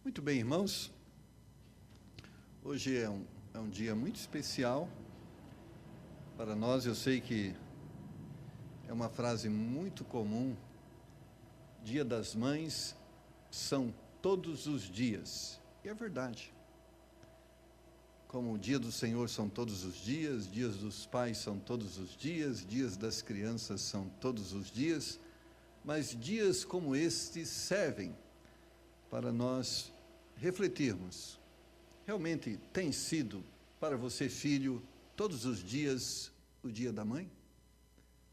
Muito bem, irmãos. Hoje é um dia muito especial para nós. Eu sei que é uma frase muito comum. Dia das Mães são todos os dias. E é verdade. Como o dia do Senhor são todos os dias, dias dos pais são todos os dias, dias das crianças são todos os dias, mas dias como este servem para nós refletirmos. Realmente tem sido para você, filho, todos os dias o dia da mãe?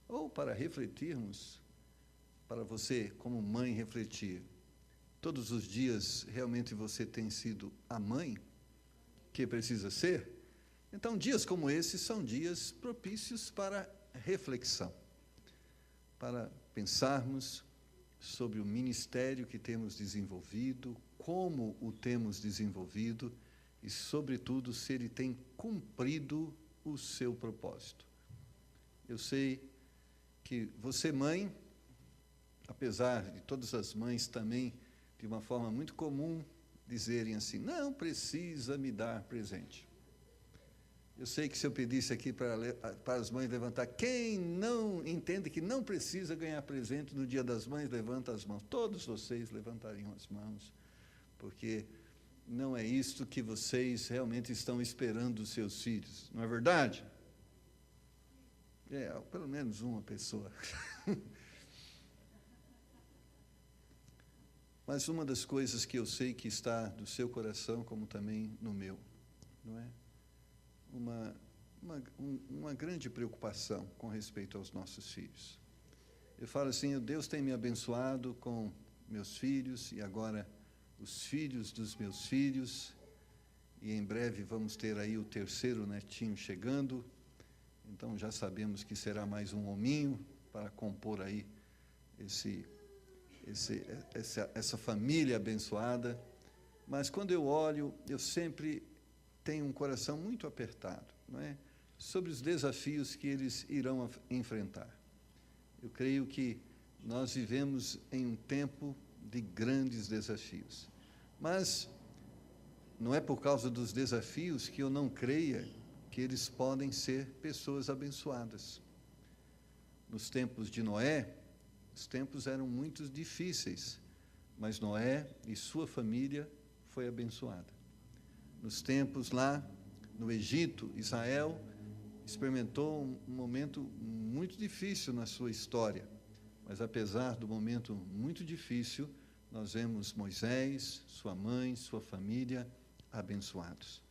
Ou para refletirmos, para você, como mãe, refletir, todos os dias realmente você tem sido a mãe que precisa ser? Então, dias como esses são dias propícios para reflexão, para pensarmos sobre o ministério que temos desenvolvido, como o temos desenvolvido e, sobretudo, se ele tem cumprido o seu propósito. Eu sei que você, mãe, apesar de todas as mães também, de uma forma muito comum, dizerem assim, não precisa me dar presente. Eu sei que se eu pedisse aqui para as mães levantar, quem não entende que não precisa ganhar presente no Dia das Mães, levanta as mãos. Todos vocês levantariam as mãos, porque não é isto que vocês realmente estão esperando dos seus filhos, não é verdade? Pelo menos uma pessoa. Mas uma das coisas que eu sei que está do seu coração, como também no meu, não é? Uma grande preocupação com respeito aos nossos filhos. Eu falo assim, Deus tem me abençoado com meus filhos e agora os filhos dos meus filhos, e em breve vamos ter aí o terceiro netinho chegando, então já sabemos que será mais um hominho para compor aí essa família abençoada. Mas quando eu olho, eu sempre tenho um coração muito apertado, não é? Sobre os desafios que eles irão enfrentar. Eu creio que nós vivemos em um tempo de grandes desafios, mas não é por causa dos desafios que eu não creia que eles podem ser pessoas abençoadas. Nos tempos de Noé, os tempos eram muito difíceis, mas Noé e sua família foi abençoada. Nos tempos lá no Egito, Israel experimentou um momento muito difícil na sua história, mas apesar do momento muito difícil, nós vemos Moisés, sua mãe, sua família abençoados.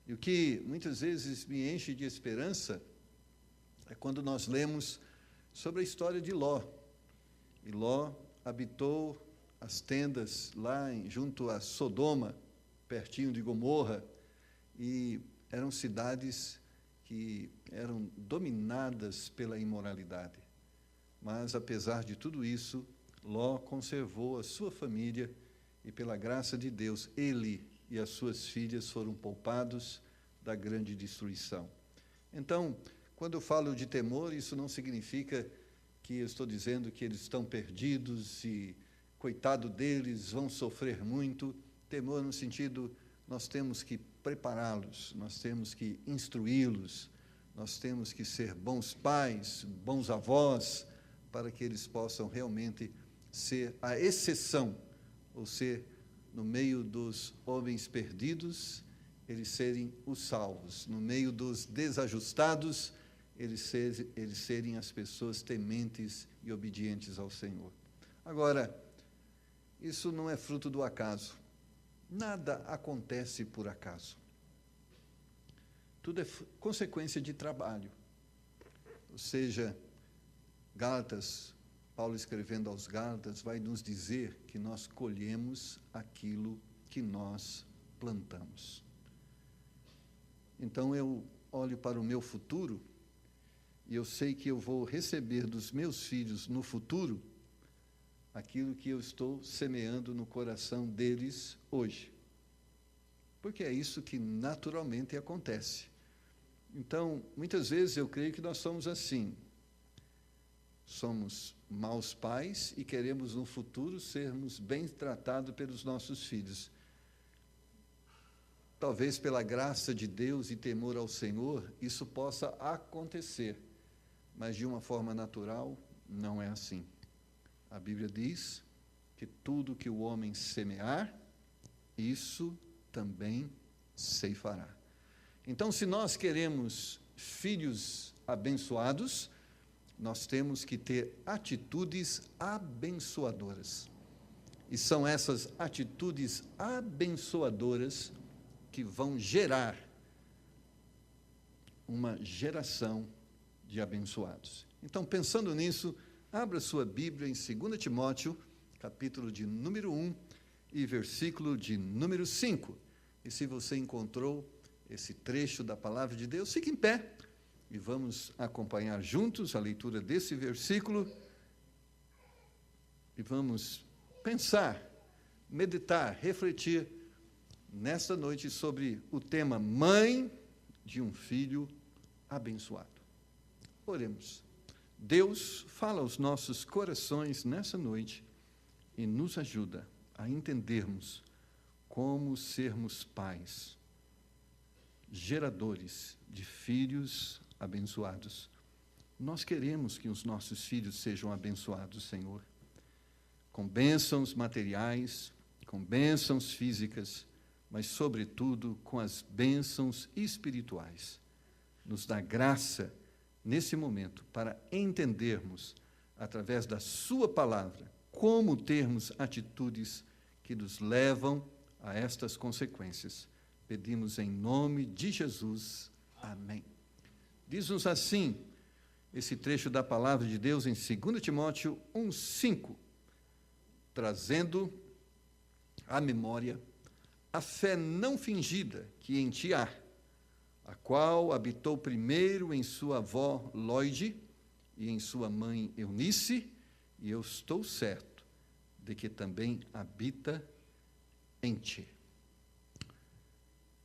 E o que muitas vezes me enche de esperança é quando nós lemos sobre a história de Ló. E Ló habitou as tendas lá junto a Sodoma, pertinho de Gomorra, e eram cidades que eram dominadas pela imoralidade. Mas, apesar de tudo isso, Ló conservou a sua família e, pela graça de Deus, ele e as suas filhas foram poupados da grande destruição. Então, quando eu falo de temor, isso não significa que eu estou dizendo que eles estão perdidos e, coitado deles, vão sofrer muito. Temor no sentido, nós temos que prepará-los, nós temos que instruí-los, nós temos que ser bons pais, bons avós, para que eles possam realmente ser a exceção, ou ser, no meio dos homens perdidos, eles serem os salvos, no meio dos desajustados, eles serem as pessoas tementes e obedientes ao Senhor. Agora, isso não é fruto do acaso. Nada acontece por acaso. Tudo é consequência de trabalho. Ou seja, Gálatas, Paulo escrevendo aos Gálatas, vai nos dizer que nós colhemos aquilo que nós plantamos. Então eu olho para o meu futuro e eu sei que eu vou receber dos meus filhos no futuro aquilo que eu estou semeando no coração deles hoje. Porque é isso que naturalmente acontece. Então, muitas vezes eu creio que nós somos assim. Somos maus pais e queremos no futuro sermos bem tratados pelos nossos filhos. talvez pela graça de Deus e temor ao Senhor, isso possa acontecer, mas de uma forma natural, não é assim. A Bíblia diz que tudo que o homem semear, isso também ceifará. Então, se nós queremos filhos abençoados, nós temos que ter atitudes abençoadoras. E são essas atitudes abençoadoras que vão gerar uma geração de abençoados. Então, pensando nisso, abra sua Bíblia em 2 Timóteo, capítulo de número 1 e versículo de número 5. E se você encontrou esse trecho da palavra de Deus, fique em pé e vamos acompanhar juntos a leitura desse versículo e vamos pensar, meditar, refletir nesta noite sobre o tema Mãe de um Filho Abençoado. Oremos. Deus, fala aos nossos corações nessa noite e nos ajuda a entendermos como sermos pais, geradores de filhos abençoados. Nós queremos que os nossos filhos sejam abençoados, Senhor, com bênçãos materiais, com bênçãos físicas, mas, sobretudo, com as bênçãos espirituais. Nos dá graça, nesse momento, para entendermos, através da sua palavra, como termos atitudes que nos levam a estas consequências. Pedimos em nome de Jesus. Amém. Diz-nos assim, esse trecho da palavra de Deus em 2 Timóteo 1:5, trazendo à memória a fé não fingida que em ti há, a qual habitou primeiro em sua avó Lóide e em sua mãe Eunice, e eu estou certo de que também habita em ti.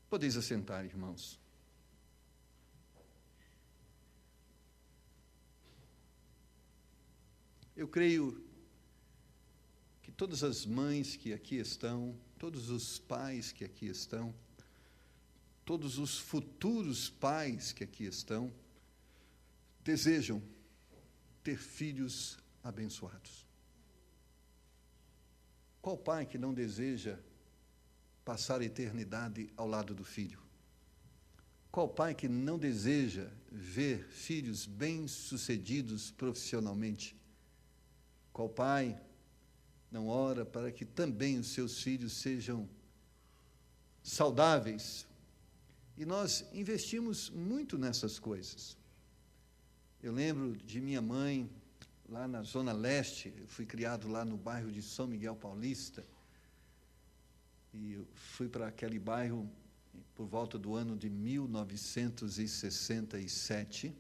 Podeis assentar, irmãos. Eu creio que todas as mães que aqui estão, todos os pais que aqui estão, todos os futuros pais que aqui estão, desejam ter filhos abençoados. Qual pai que não deseja passar a eternidade ao lado do filho? Qual pai que não deseja ver filhos bem-sucedidos profissionalmente? Qual pai não ora para que também os seus filhos sejam saudáveis? E nós investimos muito nessas coisas. Eu lembro de minha mãe, lá na Zona Leste, eu fui criado lá no bairro de São Miguel Paulista, e eu fui para aquele bairro por volta do ano de 1967,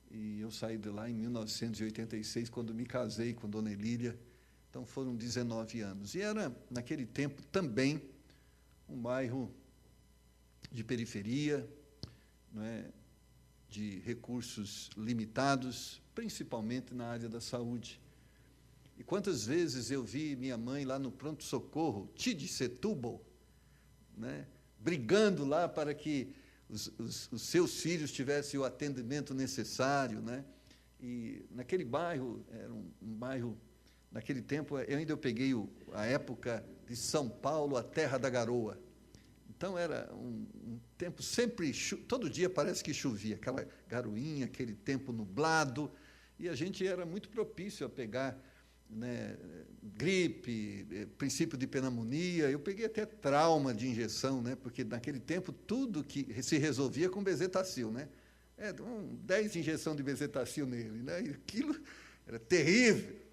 e eu saí de lá em 1986, quando me casei com Dona Elília, então foram 19 anos. E era, naquele tempo, também um bairro de periferia, não é, de recursos limitados, principalmente na área da saúde. E quantas vezes eu vi minha mãe lá no pronto-socorro, TID Setúbal, né, brigando lá para que os seus filhos tivessem o atendimento necessário, né? E naquele bairro, era um bairro, naquele tempo, eu peguei a época de São Paulo, a terra da garoa. Então, era um tempo sempre, todo dia parece que chovia, aquela garoinha, aquele tempo nublado, e a gente era muito propício a pegar, né, gripe, princípio de pneumonia. Eu peguei até trauma de injeção, né, porque naquele tempo tudo que se resolvia com bezetacil, né? 10 injeções de bezetacil nele, né? E aquilo era terrível.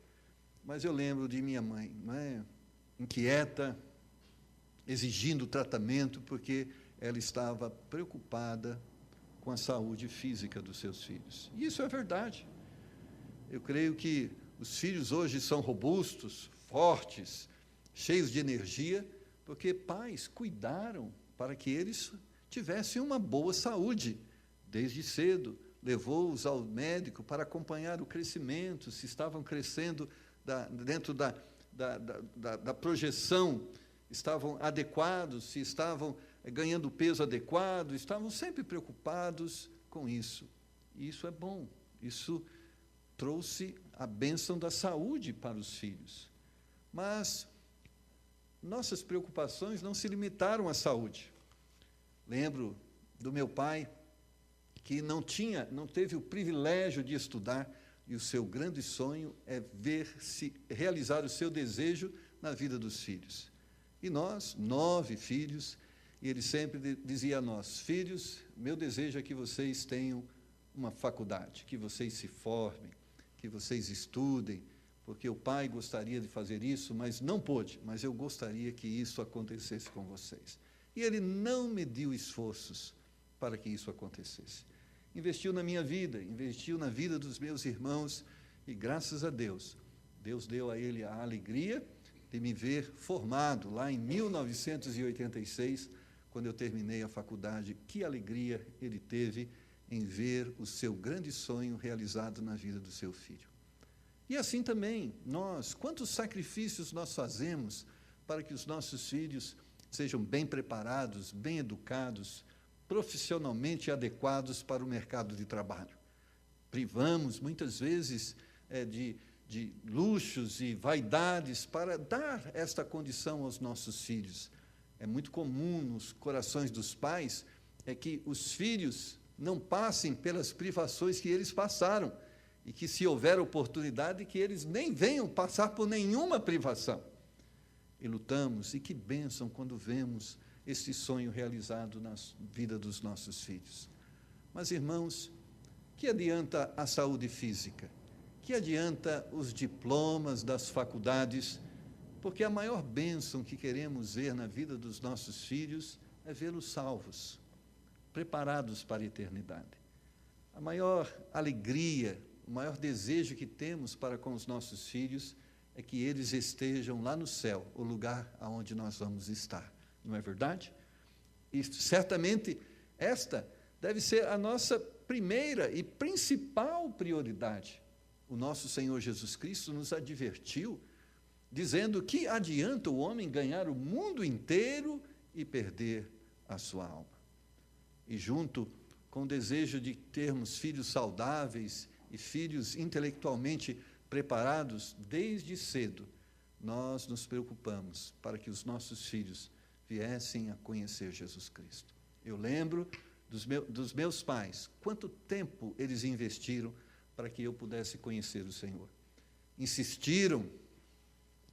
Mas eu lembro de minha mãe, né, inquieta, exigindo tratamento, porque ela estava preocupada com a saúde física dos seus filhos. E isso é verdade. Eu creio que os filhos hoje são robustos, fortes, cheios de energia, porque pais cuidaram para que eles tivessem uma boa saúde desde cedo, levou-os ao médico para acompanhar o crescimento, se estavam crescendo dentro da projeção, estavam adequados, se estavam ganhando o peso adequado, estavam sempre preocupados com isso. E isso é bom, isso trouxe a bênção da saúde para os filhos. Mas nossas preocupações não se limitaram à saúde. Lembro do meu pai, que não teve o privilégio de estudar, e o seu grande sonho é ver-se realizar o seu desejo na vida dos filhos. E nós, 9 filhos, e ele sempre dizia a nós: filhos, meu desejo é que vocês tenham uma faculdade, que vocês se formem, que vocês estudem, porque o pai gostaria de fazer isso, mas não pôde, mas eu gostaria que isso acontecesse com vocês. E ele não mediu esforços para que isso acontecesse. Investiu na minha vida, investiu na vida dos meus irmãos, e graças a Deus, Deus deu a ele a alegria de me ver formado lá em 1986, quando eu terminei a faculdade. Que alegria ele teve em ver o seu grande sonho realizado na vida do seu filho. E assim também, nós, quantos sacrifícios nós fazemos para que os nossos filhos sejam bem preparados, bem educados, profissionalmente adequados para o mercado de trabalho. Privamos, muitas vezes, de luxos e vaidades para dar esta condição aos nossos filhos. É muito comum nos corações dos pais que os filhos não passem pelas privações que eles passaram, e que, se houver oportunidade, que eles nem venham passar por nenhuma privação. E lutamos, e que bênção quando vemos este sonho realizado na vida dos nossos filhos. Mas, irmãos, que adianta a saúde física? Que adianta os diplomas das faculdades? Porque a maior bênção que queremos ver na vida dos nossos filhos é vê-los salvos, preparados para a eternidade. A maior alegria, o maior desejo que temos para com os nossos filhos é que eles estejam lá no céu, o lugar aonde nós vamos estar. Não é verdade? E certamente esta deve ser a nossa primeira e principal prioridade. O nosso Senhor Jesus Cristo nos advertiu, dizendo que adianta o homem ganhar o mundo inteiro e perder a sua alma. E junto com o desejo de termos filhos saudáveis e filhos intelectualmente preparados desde cedo, nós nos preocupamos para que os nossos filhos viessem a conhecer Jesus Cristo. Eu lembro dos meus pais, quanto tempo eles investiram para que eu pudesse conhecer o Senhor. Insistiram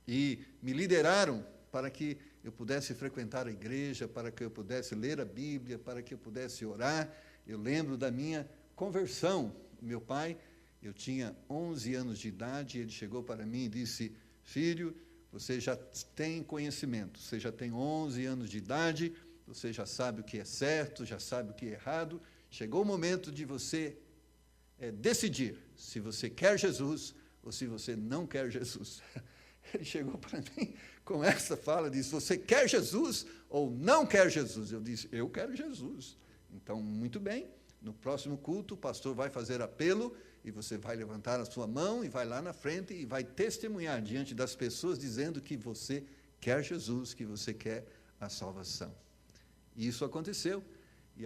e me lideraram para que eu pudesse frequentar a igreja, para que eu pudesse ler a Bíblia, para que eu pudesse orar. Eu lembro da minha conversão. Meu pai, eu tinha 11 anos de idade, ele chegou para mim e disse: filho, você já tem conhecimento, você já tem 11 anos de idade, você já sabe o que é certo, já sabe o que é errado, chegou o momento de você decidir se você quer Jesus ou se você não quer Jesus. Ele chegou para mim com essa fala, disse: você quer Jesus ou não quer Jesus? Eu disse: eu quero Jesus. Então, muito bem, no próximo culto o pastor vai fazer apelo, e você vai levantar a sua mão e vai lá na frente e vai testemunhar diante das pessoas, dizendo que você quer Jesus, que você quer a salvação. E isso aconteceu. E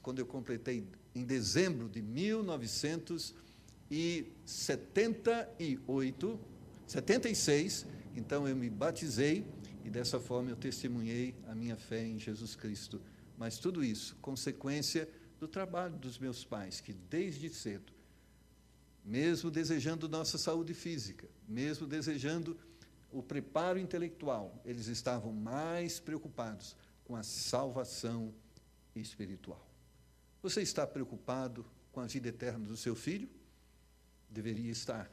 quando eu completei, em dezembro de 1976, então eu me batizei, e dessa forma eu testemunhei a minha fé em Jesus Cristo. Mas tudo isso, consequência do trabalho dos meus pais, que desde cedo, mesmo desejando nossa saúde física, mesmo desejando o preparo intelectual, eles estavam mais preocupados com a salvação espiritual. Você está preocupado com a vida eterna do seu filho? Deveria estar,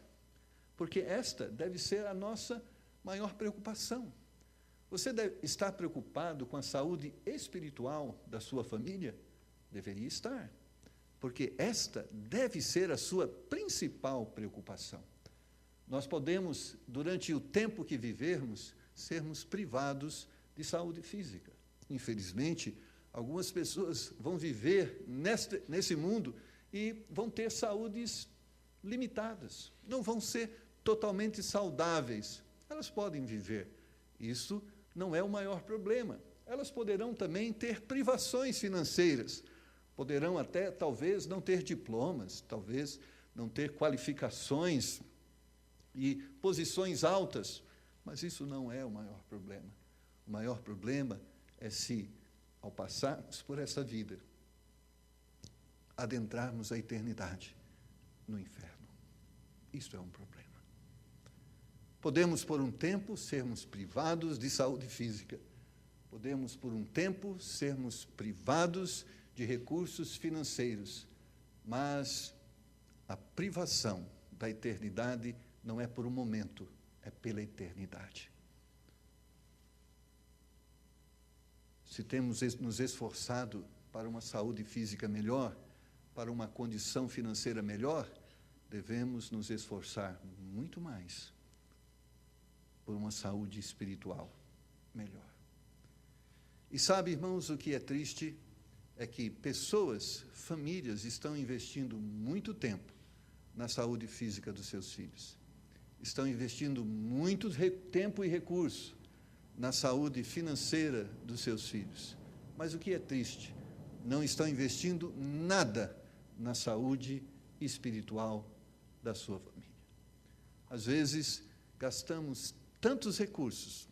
porque esta deve ser a nossa maior preocupação. Você deve estar preocupado com a saúde espiritual da sua família? Deveria estar, porque esta deve ser a sua principal preocupação. Nós podemos, durante o tempo que vivermos, sermos privados de saúde física. Infelizmente, algumas pessoas vão viver nesse mundo e vão ter saúdes limitadas, não vão ser totalmente saudáveis. Elas podem viver. Isso não é o maior problema. elas poderão também ter privações financeiras, poderão até, talvez, não ter diplomas, talvez não ter qualificações e posições altas, mas isso não é o maior problema. O maior problema é se, ao passarmos por essa vida, adentrarmos a eternidade no inferno. Isso é um problema. Podemos, por um tempo, sermos privados de saúde física. Podemos, por um tempo, sermos privados de recursos financeiros. Mas a privação da eternidade não é por um momento, é pela eternidade. Se temos nos esforçado para uma saúde física melhor, para uma condição financeira melhor, devemos nos esforçar muito mais por uma saúde espiritual melhor. E sabe, irmãos, o que é triste é que pessoas, famílias, estão investindo muito tempo na saúde física dos seus filhos. Estão investindo muito tempo e recurso na saúde financeira dos seus filhos. Mas o que é triste, não estão investindo nada na saúde espiritual da sua família. Às vezes, gastamos tantos recursos,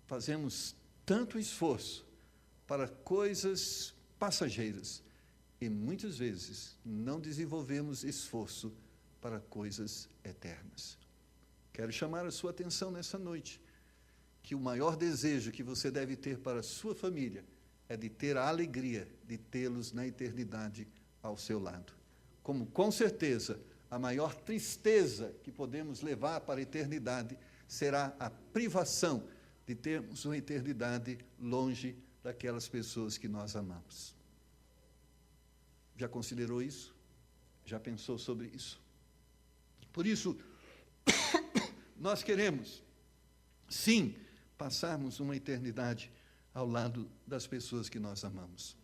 fazemos tanto esforço para coisas passageiras e muitas vezes não desenvolvemos esforço para coisas eternas. Quero chamar a sua atenção nessa noite, que o maior desejo que você deve ter para a sua família é de ter a alegria de tê-los na eternidade ao seu lado. Como, com certeza, a maior tristeza que podemos levar para a eternidade será a privação de termos uma eternidade longe daquelas pessoas que nós amamos. Já considerou isso? Já pensou sobre isso? Por isso, nós queremos, sim, passarmos uma eternidade ao lado das pessoas que nós amamos.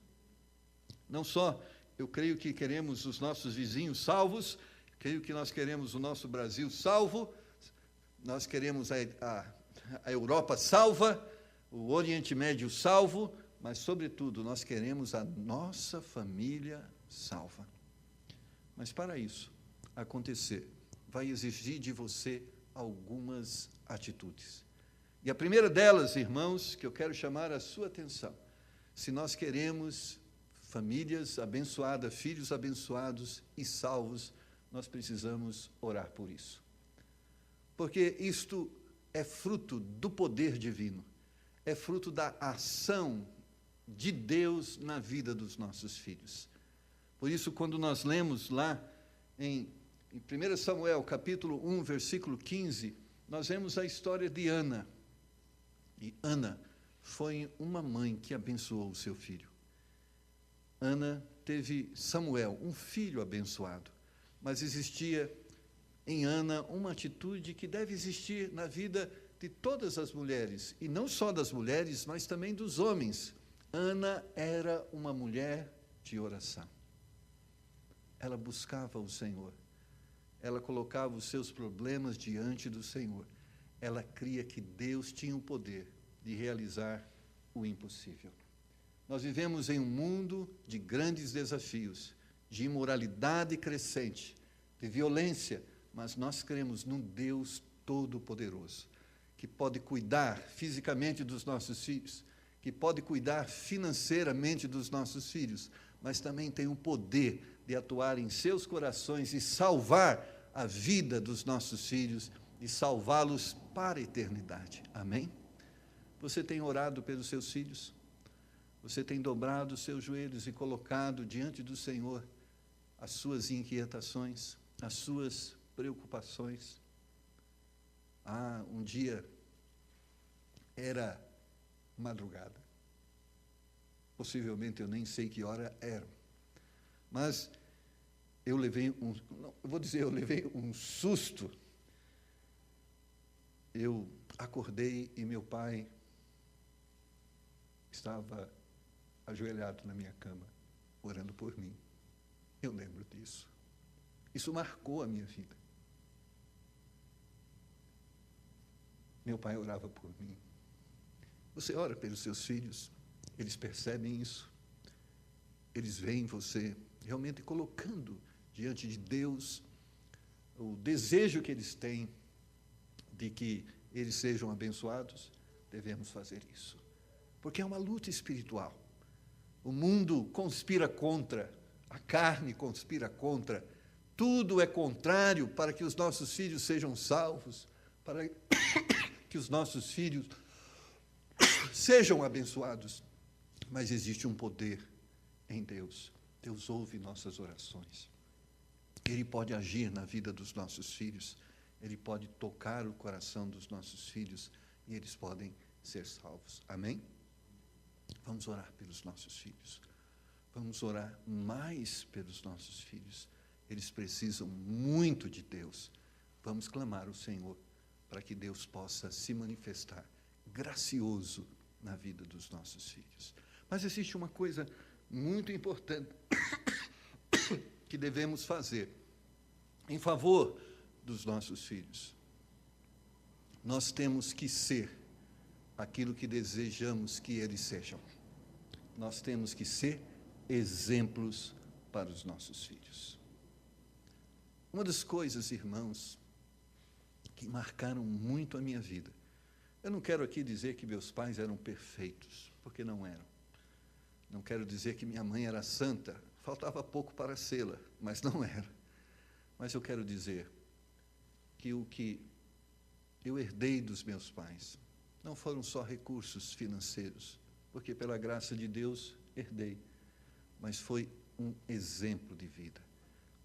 Não só, eu creio que queremos os nossos vizinhos salvos, creio que nós queremos o nosso Brasil salvo, nós queremos a Europa salva, o Oriente Médio salvo, mas, sobretudo, nós queremos a nossa família salva. Mas, para isso acontecer, vai exigir de você algumas atitudes. E a primeira delas, irmãos, que eu quero chamar a sua atenção, se nós queremos famílias abençoadas, filhos abençoados e salvos, nós precisamos orar por isso. Porque isto é fruto do poder divino, é fruto da ação de Deus na vida dos nossos filhos. Por isso, quando nós lemos lá em 1 Samuel, capítulo 1, versículo 15, nós vemos a história de Ana. E Ana foi uma mãe que abençoou o seu filho. Ana teve Samuel, um filho abençoado, mas existia em Ana uma atitude que deve existir na vida de todas as mulheres, e não só das mulheres, mas também dos homens. Ana era uma mulher de oração. Ela buscava o Senhor. Ela colocava os seus problemas diante do Senhor. Ela cria que Deus tinha o poder de realizar o impossível. Nós vivemos em um mundo de grandes desafios, de imoralidade crescente, de violência, mas nós cremos num Deus todo-poderoso, que pode cuidar fisicamente dos nossos filhos, que pode cuidar financeiramente dos nossos filhos, mas também tem o poder de atuar em seus corações e salvar a vida dos nossos filhos e salvá-los para a eternidade. Amém? Você tem orado pelos seus filhos? Você tem dobrado os seus joelhos e colocado diante do Senhor as suas inquietações, as suas preocupações? Um dia era madrugada. Possivelmente eu nem sei que hora era. Mas eu levei um susto. Eu acordei e meu pai estava ajoelhado na minha cama, orando por mim. Eu lembro disso. Isso marcou a minha vida. Meu pai orava por mim. Você ora pelos seus filhos, eles percebem isso, eles veem você realmente colocando diante de Deus o desejo que eles têm de que eles sejam abençoados. Devemos fazer isso, porque é uma luta espiritual. O mundo conspira contra, a carne conspira contra, tudo é contrário para que os nossos filhos sejam salvos, para que os nossos filhos sejam abençoados. Mas existe um poder em Deus. Deus ouve nossas orações. Ele pode agir na vida dos nossos filhos, Ele pode tocar o coração dos nossos filhos e eles podem ser salvos. Amém? Vamos orar pelos nossos filhos. Vamos orar mais pelos nossos filhos. Eles precisam muito de Deus. Vamos clamar ao Senhor para que Deus possa se manifestar gracioso na vida dos nossos filhos. Mas existe uma coisa muito importante que devemos fazer em favor dos nossos filhos. Nós temos que ser aquilo que desejamos que eles sejam. Nós temos que ser exemplos para os nossos filhos. Uma das coisas, irmãos, que marcaram muito a minha vida. Eu não quero aqui dizer que meus pais eram perfeitos, porque não eram. Não quero dizer que minha mãe era santa, faltava pouco para sê-la, mas não era. Mas eu quero dizer que o que eu herdei dos meus pais não foram só recursos financeiros, porque pela graça de Deus herdei, mas foi um exemplo de vida.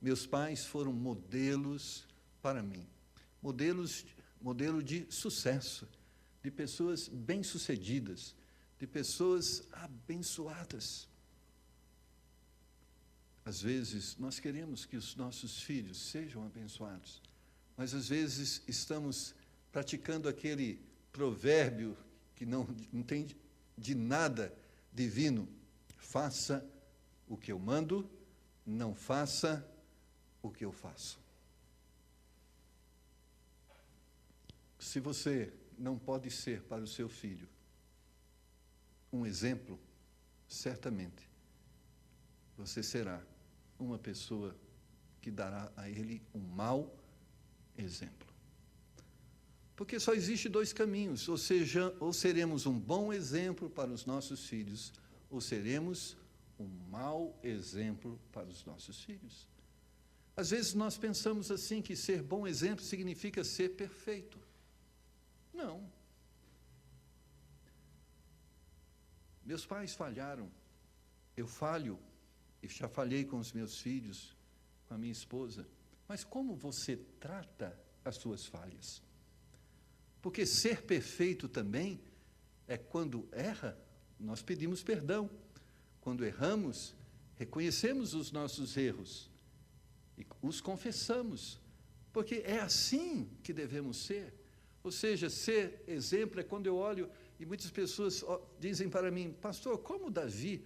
Meus pais foram modelos para mim, modelo de sucesso, de pessoas bem-sucedidas, de pessoas abençoadas. Às vezes, nós queremos que os nossos filhos sejam abençoados, mas às vezes estamos praticando aquele provérbio que não tem de nada divino: faça o que eu mando, não faça o que eu faço. Se você não pode ser para o seu filho um exemplo, certamente você será uma pessoa que dará a ele um mau exemplo. Porque só existe dois caminhos: ou seja, ou seremos um bom exemplo para os nossos filhos, ou seremos um mau exemplo para os nossos filhos. Às vezes nós pensamos assim, que ser bom exemplo significa ser perfeito. Não. Meus pais falharam, eu falho, e já falhei com os meus filhos, com a minha esposa. Mas como você trata as suas falhas? Porque ser perfeito também é quando erra, nós pedimos perdão. Quando erramos, reconhecemos os nossos erros e os confessamos, porque é assim que devemos ser. Ou seja, ser exemplo é quando eu olho e muitas pessoas dizem para mim: pastor, como Davi,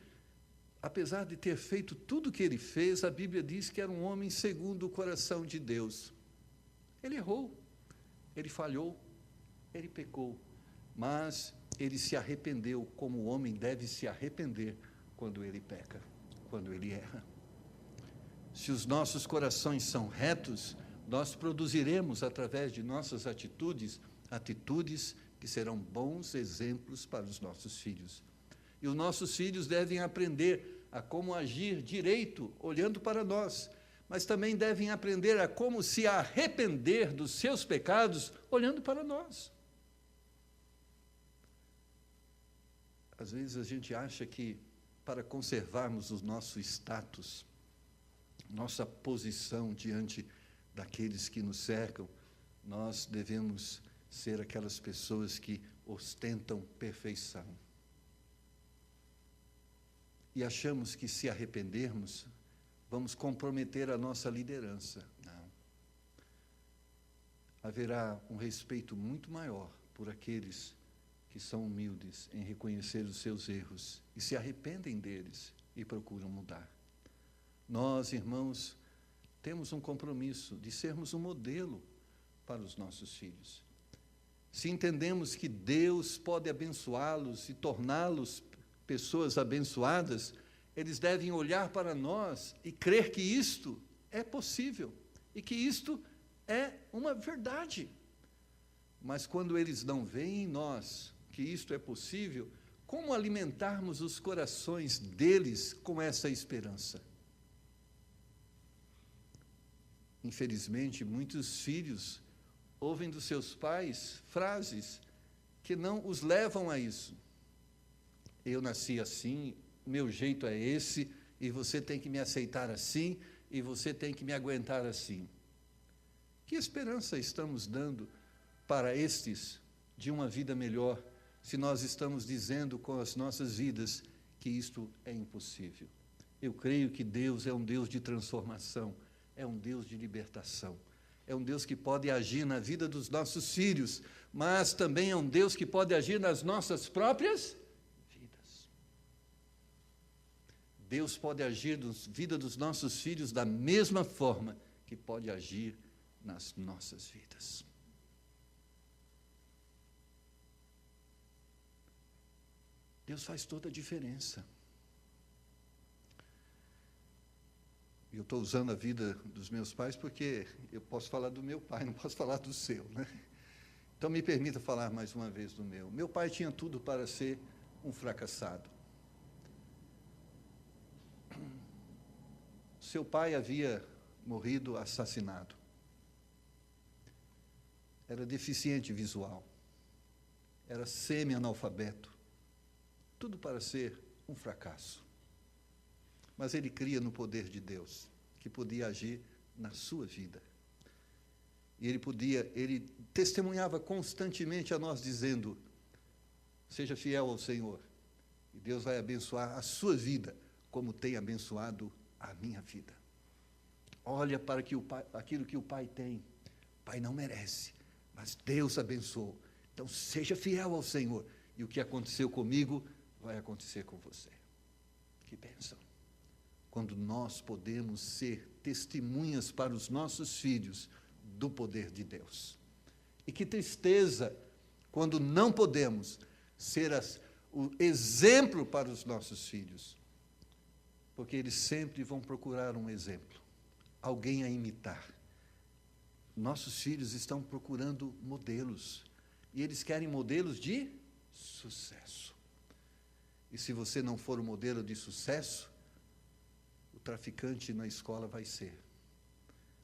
apesar de ter feito tudo o que ele fez, a Bíblia diz que era um homem segundo o coração de Deus. Ele errou, ele falhou, ele pecou, mas ele se arrependeu como o homem deve se arrepender quando ele peca, quando ele erra. Se os nossos corações são retos, nós produziremos, através de nossas atitudes que serão bons exemplos para os nossos filhos. E os nossos filhos devem aprender a como agir direito, olhando para nós, mas também devem aprender a como se arrepender dos seus pecados, olhando para nós. Às vezes a gente acha que, para conservarmos o nosso status, nossa posição diante daqueles que nos cercam, nós devemos ser aquelas pessoas que ostentam perfeição. E achamos que, se arrependermos, vamos comprometer a nossa liderança. Não. Haverá um respeito muito maior por aqueles que são humildes em reconhecer os seus erros e se arrependem deles e procuram mudar. Nós, irmãos, temos um compromisso de sermos um modelo para os nossos filhos. se entendemos que Deus pode abençoá-los e torná-los pessoas abençoadas, eles devem olhar para nós e crer que isto é possível e que isto é uma verdade. Mas quando eles não veem em nós que isto é possível, como alimentarmos os corações deles com essa esperança? Infelizmente, muitos filhos ouvem dos seus pais frases que não os levam a isso. Eu nasci assim, meu jeito é esse, e você tem que me aceitar assim, e você tem que me aguentar assim. Que esperança estamos dando para estes de uma vida melhor, se nós estamos dizendo com as nossas vidas que isto é impossível? Eu creio que Deus é um Deus de transformação, é um Deus de libertação, é um Deus que pode agir na vida dos nossos filhos, mas também é um Deus que pode agir nas nossas próprias vidas. Deus pode agir na vida dos nossos filhos da mesma forma que pode agir nas nossas vidas. Deus faz toda a diferença. Eu estou usando a vida dos meus pais porque eu posso falar do meu pai, não posso falar do seu, né? Então, me permita falar mais uma vez do meu. Meu pai tinha tudo para ser um fracassado. Seu pai havia morrido assassinado. Era deficiente visual. Era semi-analfabeto. Tudo para ser um fracasso. Mas ele cria no poder de Deus, que podia agir na sua vida. E ele testemunhava constantemente a nós, dizendo: seja fiel ao Senhor, e Deus vai abençoar a sua vida, como tem abençoado a minha vida. Olha para aquilo que o Pai tem. O Pai não merece, mas Deus abençoou. Então, seja fiel ao Senhor, e o que aconteceu comigo vai acontecer com você. Que bênção! Quando nós podemos ser testemunhas para os nossos filhos do poder de Deus. E que tristeza quando não podemos ser o exemplo para os nossos filhos, porque eles sempre vão procurar um exemplo, alguém a imitar. Nossos filhos estão procurando modelos, e eles querem modelos de sucesso. E se você não for o modelo de sucesso, o traficante na escola vai ser.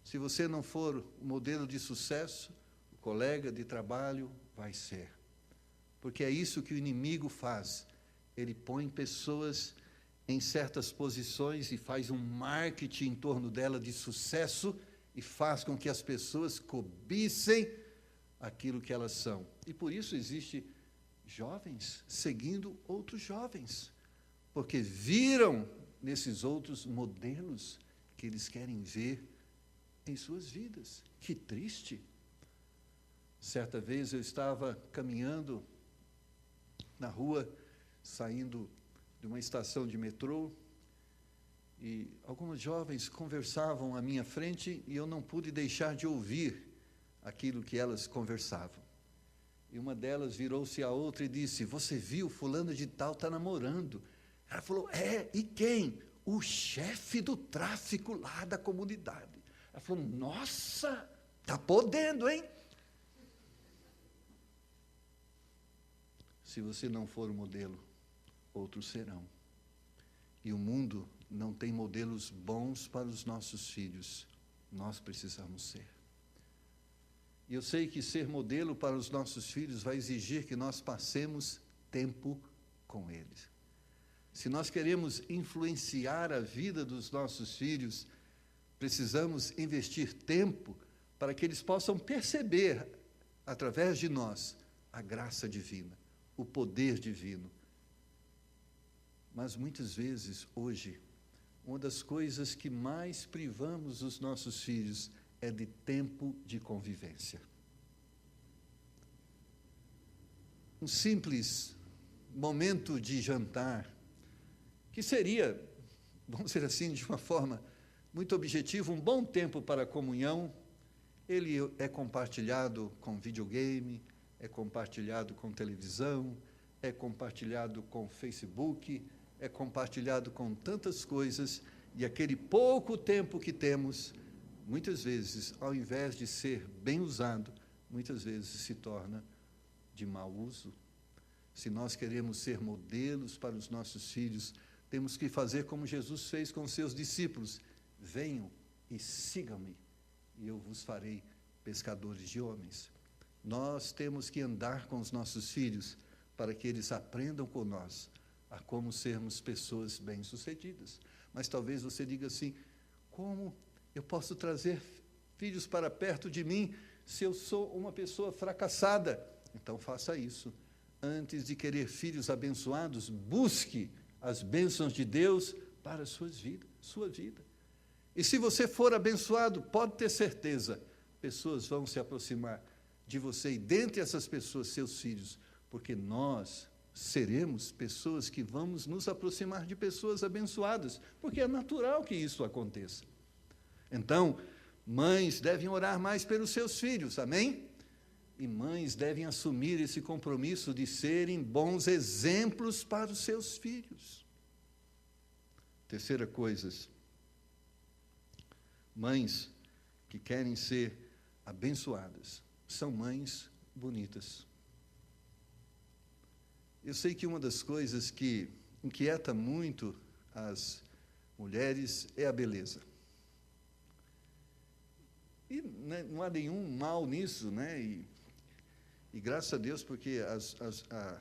Se você não for o modelo de sucesso, o colega de trabalho vai ser. Porque é isso que o inimigo faz. Ele põe pessoas em certas posições e faz um marketing em torno dela de sucesso e faz com que as pessoas cobicem aquilo que elas são. E por isso existe jovens seguindo outros jovens, porque viram nesses outros modelos que eles querem ver em suas vidas. Que triste! Certa vez eu estava caminhando na rua, saindo de uma estação de metrô, e algumas jovens conversavam à minha frente e eu não pude deixar de ouvir aquilo que elas conversavam. E uma delas virou-se à outra e disse: você viu, fulano de tal está namorando. Ela falou: é, e quem? O chefe do tráfico lá da comunidade. Ela falou: nossa, está podendo, hein? Se você não for o modelo, outros serão. E o mundo não tem modelos bons para os nossos filhos. Nós precisamos ser. E eu sei que ser modelo para os nossos filhos vai exigir que nós passemos tempo com eles. Se nós queremos influenciar a vida dos nossos filhos, precisamos investir tempo para que eles possam perceber, através de nós, a graça divina, o poder divino. Mas muitas vezes, hoje, uma das coisas que mais privamos os nossos filhos é de tempo de convivência. Um simples momento de jantar, que seria, vamos dizer assim, de uma forma muito objetiva, um bom tempo para a comunhão, ele é compartilhado com videogame, é compartilhado com televisão, é compartilhado com Facebook, é compartilhado com tantas coisas, e aquele pouco tempo que temos, muitas vezes, ao invés de ser bem usado, muitas vezes se torna de mau uso. Se nós queremos ser modelos para os nossos filhos, temos que fazer como Jesus fez com seus discípulos: venham e sigam-me, e eu vos farei pescadores de homens. Nós temos que andar com os nossos filhos para que eles aprendam com nós a como sermos pessoas bem-sucedidas. Mas talvez você diga assim: como eu posso trazer filhos para perto de mim se eu sou uma pessoa fracassada? Então faça isso. Antes de querer filhos abençoados, busque as bênçãos de Deus para a sua vida. E se você for abençoado, pode ter certeza, pessoas vão se aproximar de você, e dentre essas pessoas, seus filhos, porque nós seremos pessoas que vamos nos aproximar de pessoas abençoadas, porque é natural que isso aconteça. Então, mães devem orar mais pelos seus filhos, amém? E mães devem assumir esse compromisso de serem bons exemplos para os seus filhos. Terceira coisa, mães que querem ser abençoadas são mães bonitas. Eu sei que uma das coisas que inquieta muito as mulheres é a beleza. E não há nenhum mal nisso, né? E graças a Deus, porque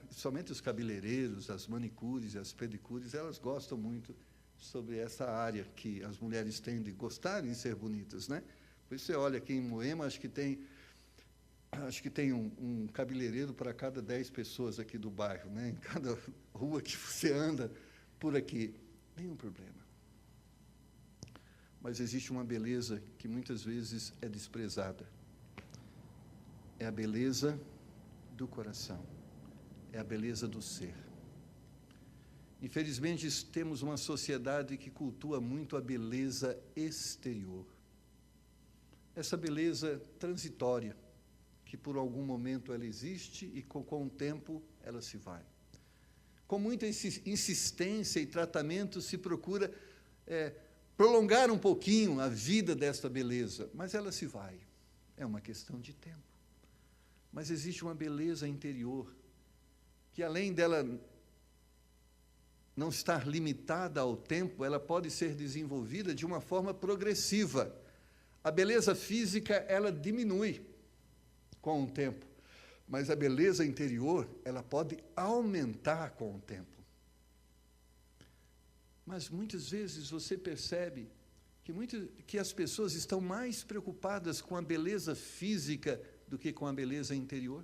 somente os cabeleireiros, as manicures e as pedicures, elas gostam muito sobre essa área que as mulheres têm de gostarem de ser bonitas, né? Por isso você olha aqui em Moema, acho que tem um cabeleireiro para cada 10 pessoas aqui do bairro, né? Em cada rua que você anda por aqui, nenhum problema. Mas existe uma beleza que muitas vezes é desprezada. É a beleza do coração, é a beleza do ser. Infelizmente, temos uma sociedade que cultua muito a beleza exterior. Essa beleza transitória, que por algum momento ela existe e com o tempo ela se vai. Com muita insistência e tratamento se procura prolongar um pouquinho a vida desta beleza, mas ela se vai. É uma questão de tempo. Mas existe uma beleza interior, que além dela não estar limitada ao tempo, ela pode ser desenvolvida de uma forma progressiva. A beleza física, ela diminui com o tempo, mas a beleza interior, ela pode aumentar com o tempo. Mas muitas vezes você percebe que as pessoas estão mais preocupadas com a beleza física do que com a beleza interior.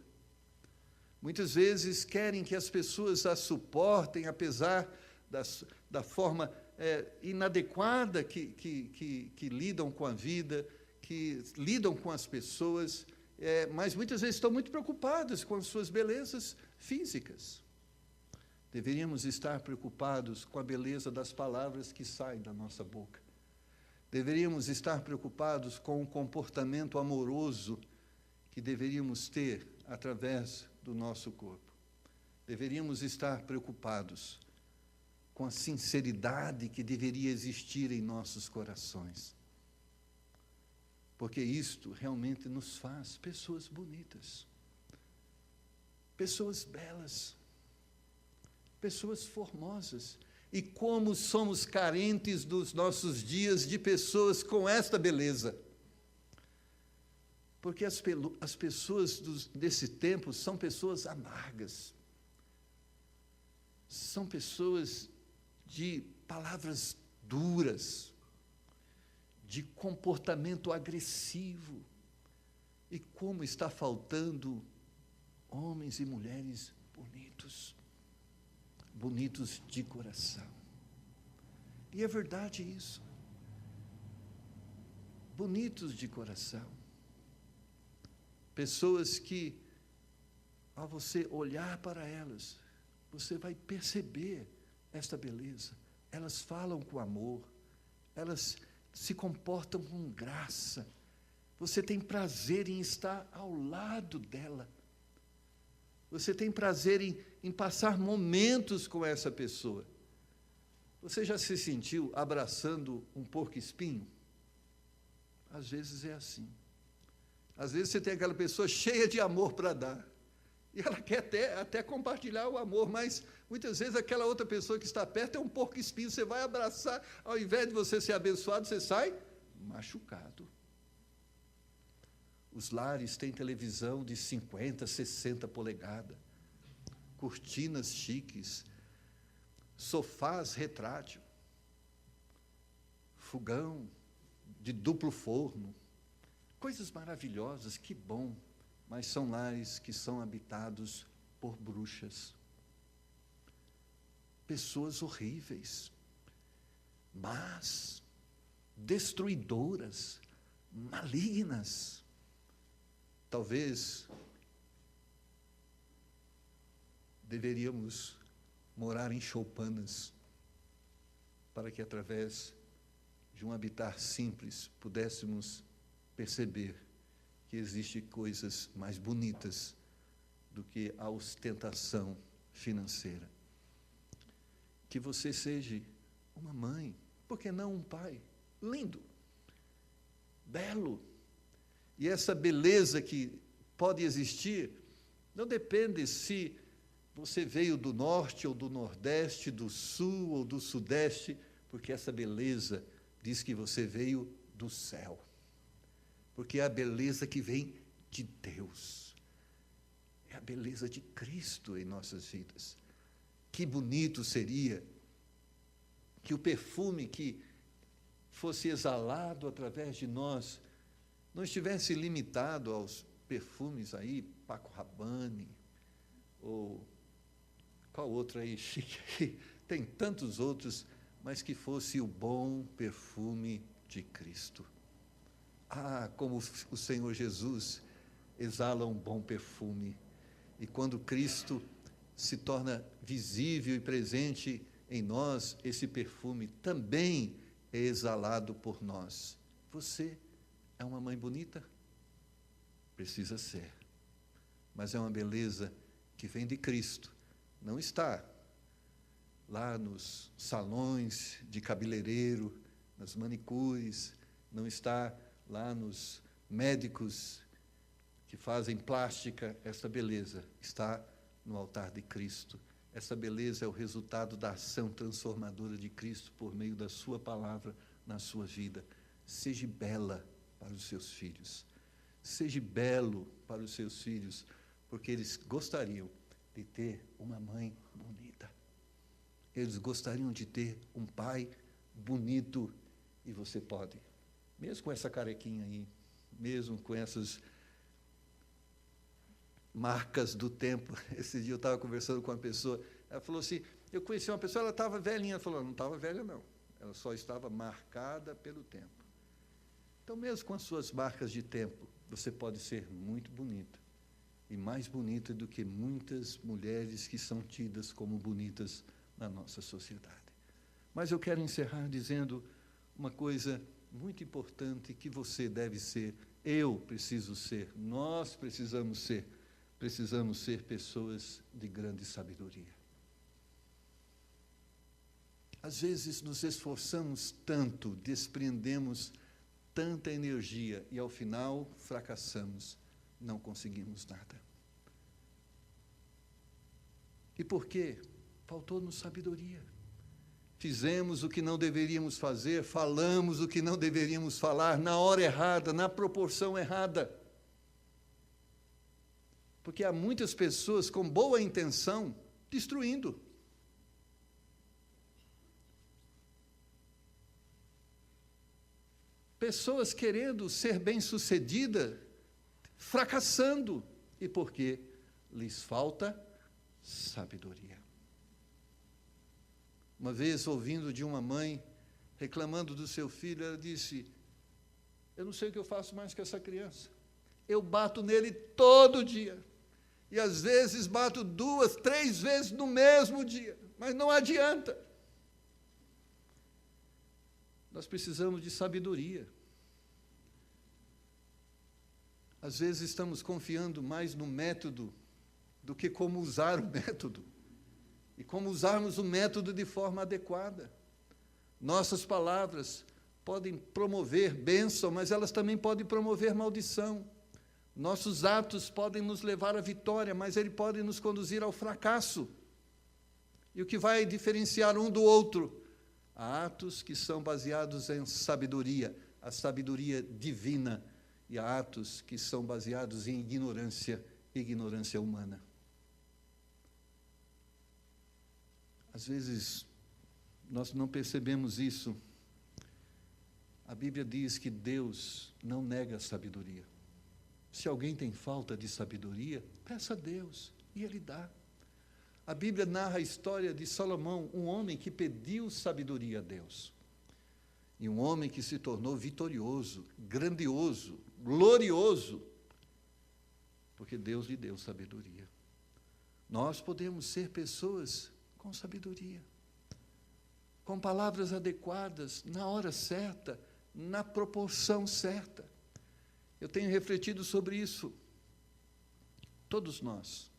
Muitas vezes querem que as pessoas a suportem, apesar da forma inadequada que lidam com a vida, que lidam com as pessoas, mas muitas vezes estão muito preocupadas com as suas belezas físicas. Deveríamos estar preocupados com a beleza das palavras que saem da nossa boca. Deveríamos estar preocupados com o comportamento amoroso que deveríamos ter através do nosso corpo. Deveríamos estar preocupados com a sinceridade que deveria existir em nossos corações. Porque isto realmente nos faz pessoas bonitas, pessoas belas, pessoas formosas. E como somos carentes dos nossos dias de pessoas com esta beleza. Porque as pessoas desse tempo são pessoas amargas, são pessoas de palavras duras, de comportamento agressivo. E como está faltando homens e mulheres bonitos, bonitos de coração. E é verdade isso. Bonitos de coração. Pessoas que, ao você olhar para elas, você vai perceber esta beleza. Elas falam com amor, elas se comportam com graça. Você tem prazer em estar ao lado dela. Você tem prazer em passar momentos com essa pessoa. Você já se sentiu abraçando um porco-espinho? Às vezes é assim. Às vezes você tem aquela pessoa cheia de amor para dar. E ela quer até compartilhar o amor, mas muitas vezes aquela outra pessoa que está perto é um porco-espinho. Você vai abraçar, ao invés de você ser abençoado, você sai machucado. Os lares têm televisão de 50, 60 polegadas, cortinas chiques, sofás retrátil, fogão de duplo forno, coisas maravilhosas, que bom, mas são lares que são habitados por bruxas, pessoas horríveis, más, destruidoras, malignas. Talvez deveríamos morar em choupanas para que, através de um habitar simples, pudéssemos perceber que existem coisas mais bonitas do que a ostentação financeira. Que você seja uma mãe, por que não um pai? Lindo, belo. E essa beleza que pode existir não depende se você veio do norte ou do nordeste, do sul ou do sudeste, porque essa beleza diz que você veio do céu. Porque é a beleza que vem de Deus. É a beleza de Cristo em nossas vidas. Que bonito seria que o perfume que fosse exalado através de nós não estivesse limitado aos perfumes aí, Paco Rabanne, ou qual outro aí chique? Tem tantos outros, mas que fosse o bom perfume de Cristo. Ah, como o Senhor Jesus exala um bom perfume. E quando Cristo se torna visível e presente em nós, esse perfume também é exalado por nós. Você é uma mãe bonita? Precisa ser. Mas é uma beleza que vem de Cristo. Não está lá nos salões de cabeleireiro, nas manicures, não está lá nos médicos que fazem plástica. Essa beleza está no altar de Cristo. Essa beleza é o resultado da ação transformadora de Cristo por meio da sua palavra na sua vida. Seja bela para os seus filhos. Seja belo para os seus filhos, porque eles gostariam de ter uma mãe bonita. Eles gostariam de ter um pai bonito, e você pode, mesmo com essa carequinha aí, mesmo com essas marcas do tempo. Esse dia eu estava conversando com uma pessoa, ela falou assim, eu conheci uma pessoa, ela estava velhinha. Ela falou, não estava velha não, ela só estava marcada pelo tempo. Então, mesmo com as suas marcas de tempo, você pode ser muito bonita, e mais bonita do que muitas mulheres que são tidas como bonitas na nossa sociedade. Mas eu quero encerrar dizendo uma coisa muito importante que você deve ser, eu preciso ser, nós precisamos ser pessoas de grande sabedoria. Às vezes nos esforçamos tanto, desprendemos tanta energia e, ao final, fracassamos, não conseguimos nada. E por quê? Faltou-nos sabedoria. Fizemos o que não deveríamos fazer, falamos o que não deveríamos falar, na hora errada, na proporção errada. Porque há muitas pessoas com boa intenção destruindo. Pessoas querendo ser bem-sucedida, fracassando. E por quê? Lhes falta sabedoria. Uma vez, ouvindo de uma mãe, reclamando do seu filho, ela disse, eu não sei o que eu faço mais com essa criança. Eu bato nele todo dia. E às vezes bato 2, 3 vezes no mesmo dia. Mas não adianta. Nós precisamos de sabedoria. Às vezes estamos confiando mais no método do que como usar o método. E como usarmos o método de forma adequada. Nossas palavras podem promover bênção, mas elas também podem promover maldição. Nossos atos podem nos levar à vitória, mas ele pode nos conduzir ao fracasso. E o que vai diferenciar um do outro? Há atos que são baseados em sabedoria, a sabedoria divina, e há atos que são baseados em ignorância humana. Às vezes, nós não percebemos isso. A Bíblia diz que Deus não nega a sabedoria. Se alguém tem falta de sabedoria, peça a Deus, e Ele dá. A Bíblia narra a história de Salomão, um homem que pediu sabedoria a Deus. E um homem que se tornou vitorioso, grandioso, glorioso, porque Deus lhe deu sabedoria. Nós podemos ser pessoas com sabedoria, com palavras adequadas, na hora certa, na proporção certa. Eu tenho refletido sobre isso. Todos nós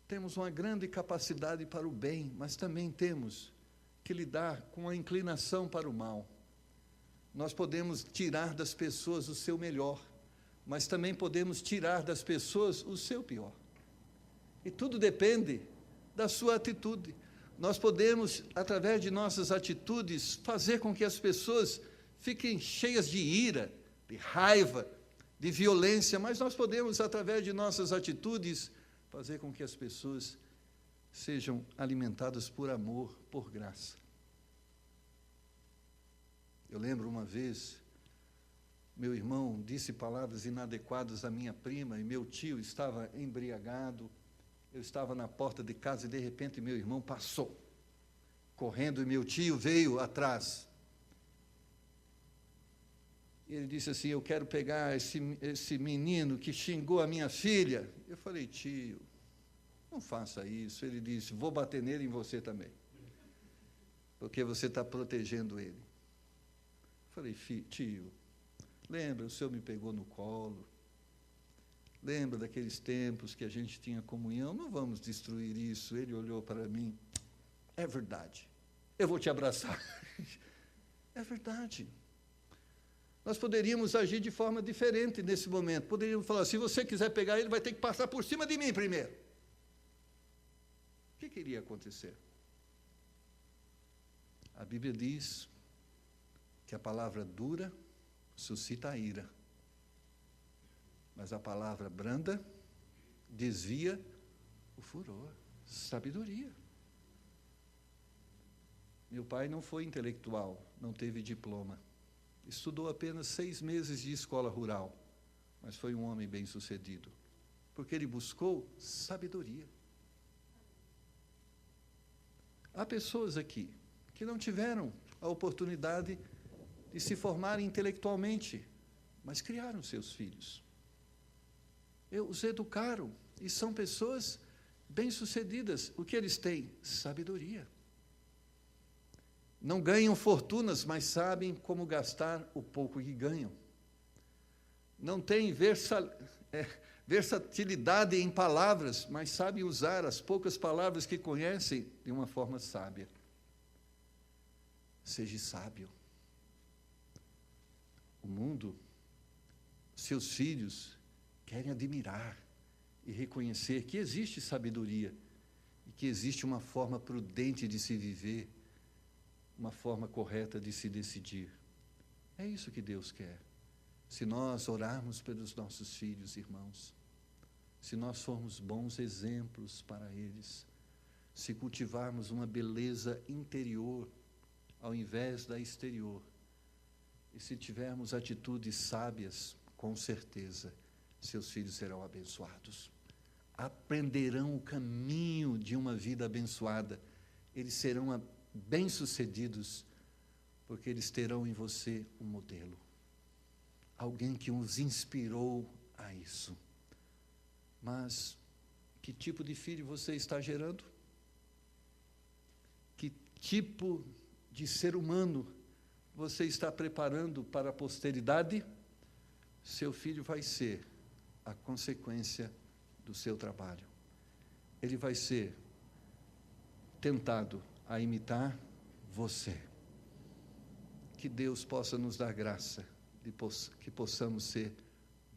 temos uma grande capacidade para o bem, mas também temos que lidar com a inclinação para o mal. Nós podemos tirar das pessoas o seu melhor, mas também podemos tirar das pessoas o seu pior. E tudo depende da sua atitude. Nós podemos, através de nossas atitudes, fazer com que as pessoas fiquem cheias de ira, de raiva, de violência, mas nós podemos, através de nossas atitudes, fazer com que as pessoas sejam alimentadas por amor, por graça. Eu lembro uma vez, meu irmão disse palavras inadequadas à minha prima, e meu tio estava embriagado. Eu estava na porta de casa e, de repente, meu irmão passou, correndo, e meu tio veio atrás. E ele disse assim: eu quero pegar esse menino que xingou a minha filha. Eu falei: tio, não faça isso. Ele disse: vou bater nele e em você também, porque você está protegendo ele. Eu falei: tio, lembra, o senhor me pegou no colo, lembra daqueles tempos que a gente tinha comunhão, não vamos destruir isso. Ele olhou para mim: é verdade, eu vou te abraçar. É verdade. Nós poderíamos agir de forma diferente nesse momento. Poderíamos falar: se você quiser pegar ele, vai ter que passar por cima de mim primeiro. O que iria acontecer? A Bíblia diz que a palavra dura suscita a ira, mas a palavra branda desvia o furor. Sabedoria. Meu pai não foi intelectual, não teve diploma. Estudou apenas 6 meses de escola rural, mas foi um homem bem-sucedido, porque ele buscou sabedoria. Há pessoas aqui que não tiveram a oportunidade de se formarem intelectualmente, mas criaram seus filhos. Os educaram, e são pessoas bem-sucedidas. O que eles têm? Sabedoria. Não ganham fortunas, mas sabem como gastar o pouco que ganham. Não têm versatilidade em palavras, mas sabem usar as poucas palavras que conhecem de uma forma sábia. Seja sábio. O mundo, seus filhos, querem admirar e reconhecer que existe sabedoria e que existe uma forma prudente de se viver, uma forma correta de se decidir. É isso que Deus quer. Se nós orarmos pelos nossos filhos, irmãos, se nós formos bons exemplos para eles, se cultivarmos uma beleza interior ao invés da exterior, e se tivermos atitudes sábias, com certeza, seus filhos serão abençoados. Aprenderão o caminho de uma vida abençoada. Eles serão bem-sucedidos, porque eles terão em você um modelo, alguém que os inspirou a isso. Mas que tipo de filho você está gerando? Que tipo de ser humano você está preparando para a posteridade? Seu filho vai ser a consequência do seu trabalho. ele vai ser tentado a imitar você. Que Deus possa nos dar graça, que possamos ser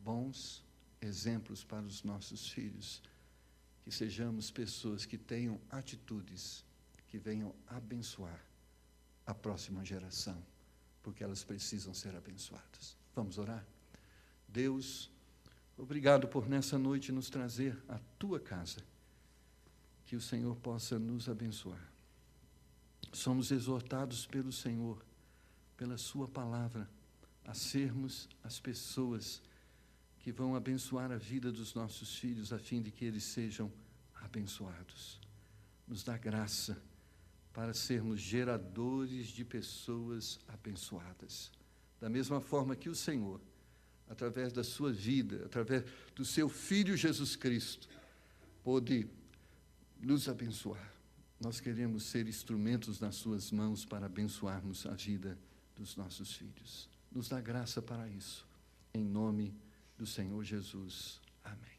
bons exemplos para os nossos filhos, que sejamos pessoas que tenham atitudes que venham abençoar a próxima geração, porque elas precisam ser abençoadas. Vamos orar? Deus, obrigado por nessa noite nos trazer à tua casa, que o Senhor possa nos abençoar. Somos exortados pelo Senhor, pela sua palavra, a sermos as pessoas que vão abençoar a vida dos nossos filhos, a fim de que eles sejam abençoados. Nos dá graça para sermos geradores de pessoas abençoadas. Da mesma forma que o Senhor, através da sua vida, através do seu Filho Jesus Cristo, pôde nos abençoar. Nós queremos ser instrumentos nas suas mãos para abençoarmos a vida dos nossos filhos. Nos dá graça para isso. Em nome do Senhor Jesus. Amém.